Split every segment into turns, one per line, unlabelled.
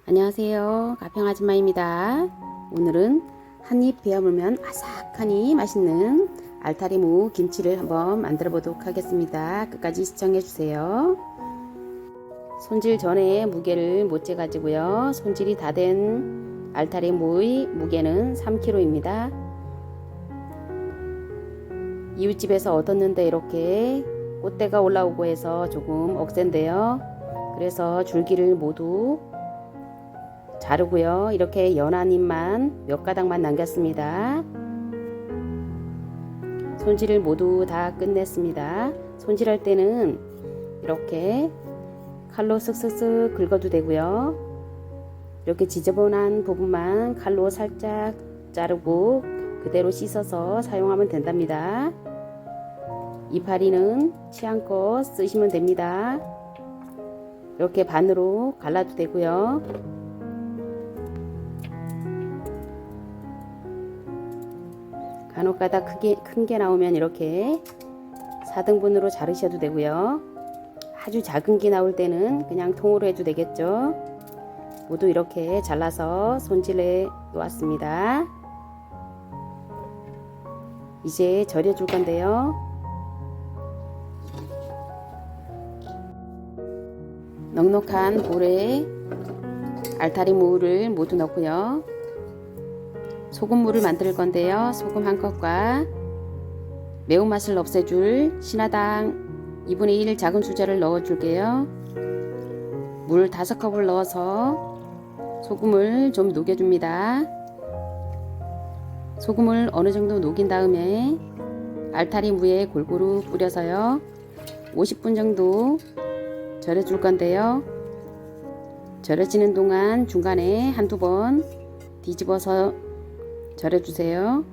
안녕하세요. 가평아줌마입니다. 오늘은 한입 베어 물면 아삭하니 맛있는 알타리무 김치를 한번 만들어 보도록 하겠습니다. 끝까지 시청해 주세요. 손질 전에 무게를 못 재가지고요. 손질이 다 된 알타리무의 무게는 3kg입니다. 이웃집에서 얻었는데 이렇게 꽃대가 올라오고 해서 조금 억센데요. 그래서 줄기를 모두 자르고요. 이렇게 연한 잎만 몇 가닥만 남겼습니다. 손질을 모두 다 끝냈습니다. 손질할 때는 이렇게 칼로 쓱쓱쓱 긁어도 되고요. 이렇게 지저분한 부분만 칼로 살짝 자르고 그대로 씻어서 사용하면 된답니다. 이파리는 취향껏 쓰시면 됩니다. 이렇게 반으로 갈라도 되고요. 간혹가다 큰 게 나오면 이렇게 4등분으로 자르셔도 되고요. 아주 작은 게 나올 때는 그냥 통으로 해도 되겠죠. 모두 이렇게 잘라서 손질해 놓았습니다. 이제 절여 줄 건데요. 넉넉한 볼에 알타리무를 모두 넣고요. 소금물을 만들 건데요. 소금 1컵과 매운맛을 없애줄 신화당 2분의 1 작은 수저를 넣어 줄게요. 물 5컵을 넣어서 소금을 좀 녹여줍니다. 소금을 어느 정도 녹인 다음에 알타리무에 골고루 뿌려서요. 50분 정도 절여 줄 건데요. 절여지는 동안 중간에 한두 번 뒤집어서 절여주세요.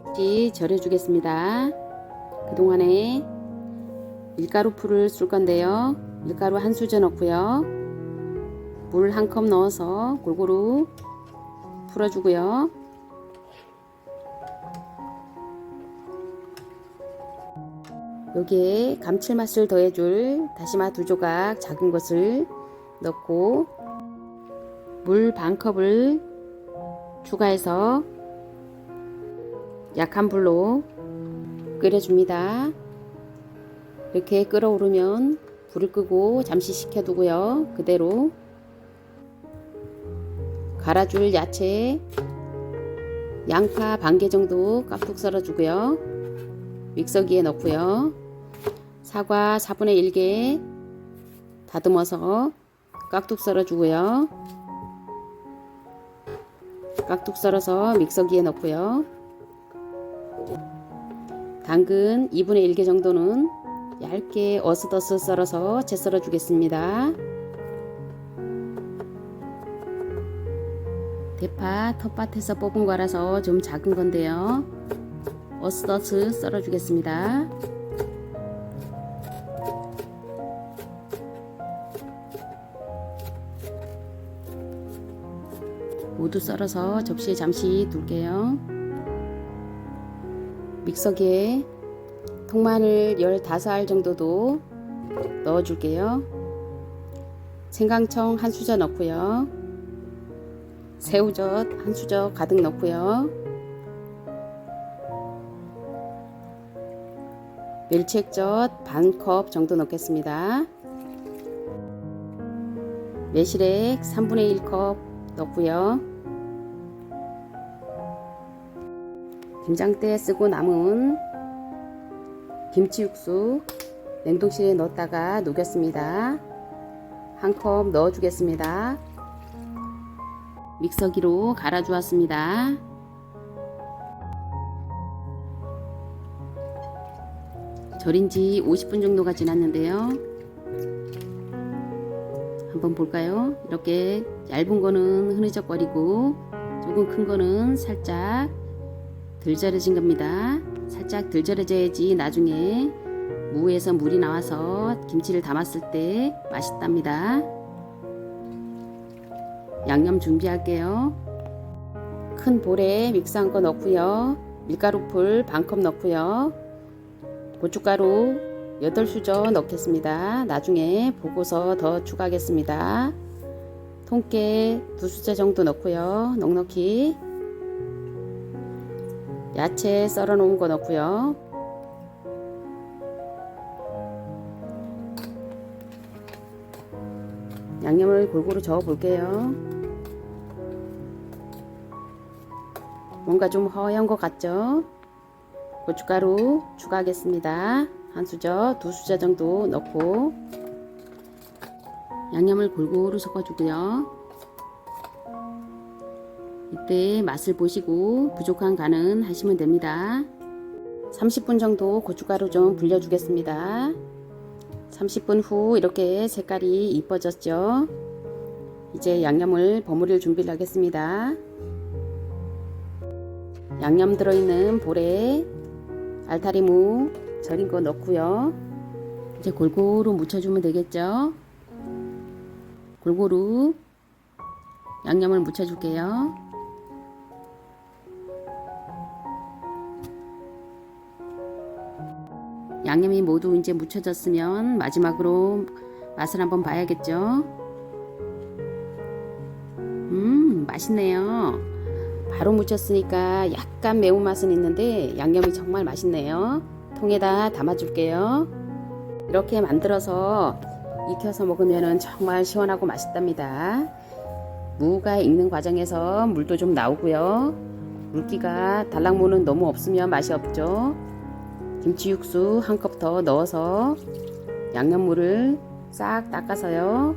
다시 절여주겠습니다. 그동안에 밀가루 풀을 쓸 건데요. 밀가루 한 수저 넣고요. 물 1컵 넣어서 골고루 풀어주고요. 여기에 감칠맛을 더해줄 다시마 2조각 작은 것을 넣고 물 반컵을 추가해서 약한 불로 끓여줍니다. 이렇게 끓어오르면 불을 끄고 잠시 식혀두고요. 그대로 갈아줄 야채 양파 반개 정도 깍둑 썰어주고요. 믹서기에 넣고요. 사과 4분의 1개 다듬어서 깍둑 썰어주고요. 깍둑 썰어서 믹서기에 넣고요. 당근 2분의 1개 정도는 얇게 어슷어슷 썰어서 채 썰어 주겠습니다. 대파 텃밭에서 뽑은 거라서 좀 작은 건데요. 어슷어슷 썰어 주겠습니다. 모두 썰어서 접시에 잠시 둘게요. 믹서기에 통마늘 15알 정도도 넣어 줄게요. 생강청 한 수저 넣고요. 새우젓 한 수저 가득 넣고요. 멸치액젓 반컵 정도 넣겠습니다. 매실액 3분의 1컵 넣고요. 김장때 쓰고 남은 김치 육수 냉동실에 넣었다가 녹였습니다. 1컵 넣어 주겠습니다. 믹서기로 갈아 주었습니다. 절인 지 50분 정도가 지났는데요. 한번 볼까요? 이렇게 얇은 거는 흐느적거리고 조금 큰 거는 살짝 덜 절여진 겁니다. 살짝 덜 절여져야지 나중에 무에서 물이 나와서 김치를 담았을 때 맛있답니다. 양념 준비할게요. 큰 볼에 믹스한 거 넣고요. 밀가루풀 반컵 넣고요. 고춧가루 8수저 넣겠습니다. 나중에 보고서 더 추가하겠습니다. 통깨 2수저 정도 넣고요. 넉넉히 야채 썰어 놓은 거 넣고요. 양념을 골고루 저어 볼게요. 뭔가 좀 허연 것 같죠? 고춧가루 추가하겠습니다. 1수저, 2수저 정도 넣고 양념을 골고루 섞어주고요. 이때 맛을 보시고 부족한 간은 하시면 됩니다. 30분 정도 고춧가루 좀 불려주겠습니다. 30분 후 이렇게 색깔이 이뻐졌죠? 이제 양념을 버무릴 준비를 하겠습니다. 양념 들어있는 볼에 알타리무 절인 거 넣고요. 이제 골고루 묻혀주면 되겠죠? 골고루 양념을 묻혀줄게요. 양념이 모두 이제 묻혀졌으면 마지막으로 맛을 한번 봐야겠죠? 맛있네요. 바로 묻혔으니까 약간 매운맛은 있는데 양념이 정말 맛있네요. 통에다 담아줄게요. 이렇게 만들어서 익혀서 먹으면 정말 시원하고 맛있답니다. 무가 익는 과정에서 물도 좀 나오고요. 물기가 달랑무는 너무 없으면 맛이 없죠. 김치 육수 한 컵 더 넣어서 양념물을 싹 닦아서요.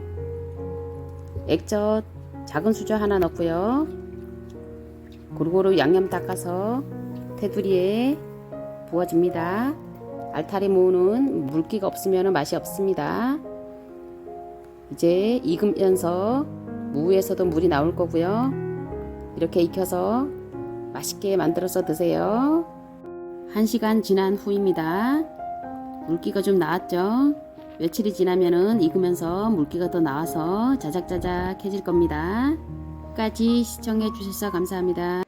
액젓 작은 수저 하나 넣고요. 골고루 양념 닦아서 테두리에 부어줍니다. 알타리무는 물기가 없으면 맛이 없습니다. 이제 익으면서 무에서도 물이 나올 거고요. 이렇게 익혀서 맛있게 만들어서 드세요. 1시간 지난 후입니다. 물기가 좀 나왔죠? 며칠이 지나면은 익으면서 물기가 더 나와서 자작자작해질 겁니다. 끝까지 시청해 주셔서 감사합니다.